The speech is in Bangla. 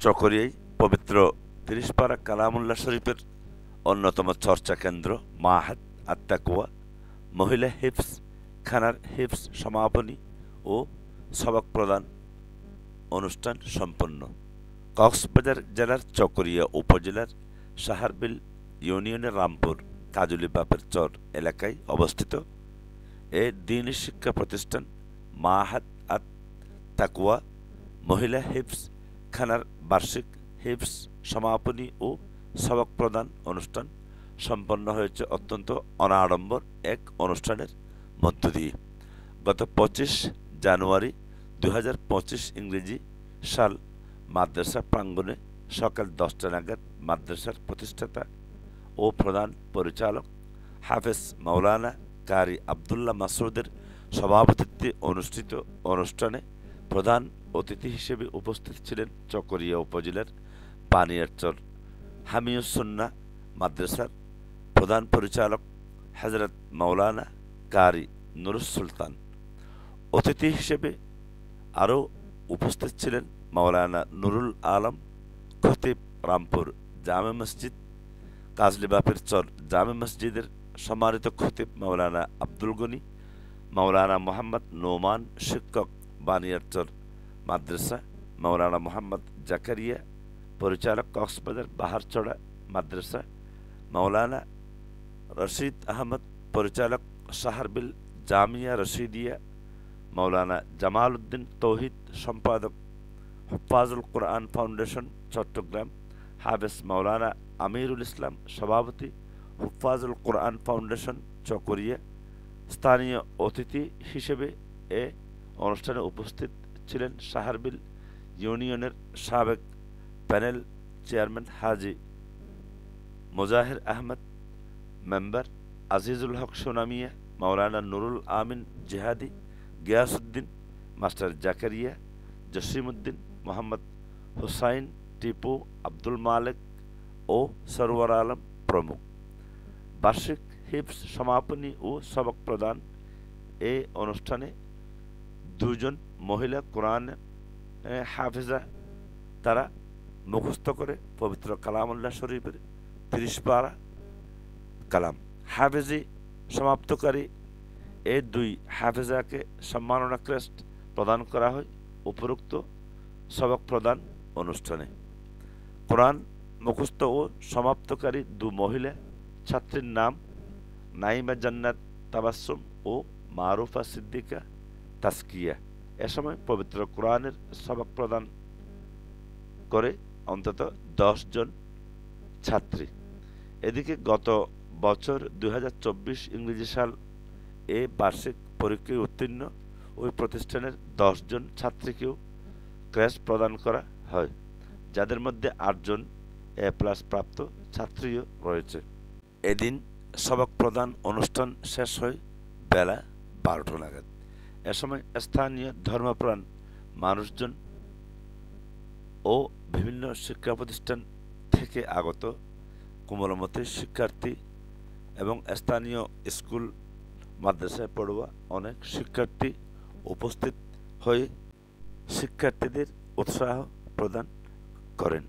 চকরিয়ায় পবিত্র ৩০ পারা কালামুল্লাহ শরীফের অন্যতম চর্চা কেন্দ্র মাহাদ আত-তাকওয়া মহিলা হিফজ খানার হিফজ সমাপনী ও সবক প্রদান অনুষ্ঠান সম্পন্ন। কক্সবাজার জেলার চকরিয়া উপজেলার সাহারবিল ইউনিয়নের রামপুর কাজুলি বাপের চর এলাকায় অবস্থিত এ দ্বীনী শিক্ষা প্রতিষ্ঠান মাহাদ আত-তাকওয়া মহিলা হিফজ খানার বার্ষিক হিফজ সমাপনী ও সবক প্রদান অনুষ্ঠান সম্পন্ন হয়েছে অত্যন্ত অনাড়ম্বর এক অনুষ্ঠানের মধ্য দিয়ে। গত ২৫ জানুয়ারি ২০২৫ ইংরেজি সাল মাদ্রাসা প্রাঙ্গণে সকাল ১০টা নাগাদ মাদ্রাসার প্রতিষ্ঠাতা ও প্রধান পরিচালক হাফেজ মাওলানা কারি আবদুল্লাহ মাসউদের সভাপতিত্বে অনুষ্ঠিত অনুষ্ঠানে প্রধান অতিথি হিসেবে উপস্থিত ছিলেন চকরিয়া উপজেলার বানিয়ারচর হামিউস সুন্নাহ মাদ্রাসার প্রধান পরিচালক হযরত মাওলানা কারি নুরুস সুলতান। অতিথি হিসেবে আরও উপস্থিত ছিলেন মাওলানা নুরুল আলম খতিব রামপুর জামে মসজিদ কাজলী বাপের চর জামে মসজিদের সম্মানিত খতিব মাওলানা আব্দুল গনি, মাওলানা মোহাম্মদ নোমান শিক্ষক বানিয়ারচর মাদ্রাসা, মাওলানা মোহাম্মদ জাকারিয়া পরিচালক কক্সবাজার বাহারচড়া মাদ্রাসা, মাওলানা রশিদ আহমদ পরিচালক সাহারবিল জামিয়া রশিদিয়া, মাওলানা জামাল উদ্দিন তৌহিদ সম্পাদক হুফাজুল কোরআন ফাউন্ডেশন চট্টগ্রাম, হাফেজ মাওলানা আমিরুল ইসলাম সভাপতি হুফাজুল কোরআন ফাউন্ডেশন চকরিয়া। স্থানীয় অতিথি হিসেবে এ অনুষ্ঠানে উপস্থিত ছিলেন সাহারবিল ইউনিয়নের সাবেক প্যানেল চেয়ারম্যান হাজী মোজাহির আহমদ, মেম্বার আজিজুল হক সোনামিয়া, মাওলানা নুরুল আমিন জিহাদি, গিয়াসউদ্দিন, মাস্টার জাকারিয়া, জসিমউদ্দিন, মোহাম্মদ হুসাইন টিপু, আব্দুল মালেক ও সরওয়ার আলম প্রমুখ। বার্ষিক হিফজ সমাপনী ও সবক প্রদান এ অনুষ্ঠানে দুজন মহিলা কোরআন হাফেজা তারা মুখস্থ করে পবিত্র কালামুল্লাহ শরীফের ৩০ পারা কালাম হাফেজি সমাপ্তকারী এ দুই হাফেজাকে সম্মাননা ক্রেস্ট প্রদান করা হয় উপরোক্ত সবক প্রদান অনুষ্ঠানে। কোরআন মুখস্থ ও সমাপ্তকারী দু মহিলা ছাত্রীর নাম নাইমা জান্নাত তাবাসসুম ও মারুফা সিদ্দিকা তাসকিয়া। এ সময় পবিত্র কোরআনের সবক প্রদান করে অন্তত ১০ জন ছাত্রী। এদিকে গত বছর ২০২৪ ইংরেজি সাল এ বার্ষিক পরীক্ষায় উত্তীর্ণ ওই প্রতিষ্ঠানের ১০ জন ছাত্রীকেও ক্রেস্ট প্রদান করা হয়, যাদের মধ্যে ৮ জন এ+ প্রাপ্ত ছাত্রীও রয়েছে। এদিন সবক প্রদান অনুষ্ঠান শেষ হয় বেলা ১২টা নাগাদ। এ সময় স্থানীয় ধর্মপ্রাণ মানুষজন ও বিভিন্ন শিক্ষা প্রতিষ্ঠান থেকে আগত কোমলমতি শিক্ষার্থী এবং স্থানীয় স্কুল মাদ্রাসায় পড়ুয়া অনেক শিক্ষার্থী উপস্থিত হয়ে শিক্ষার্থীদের উৎসাহ প্রদান করেন।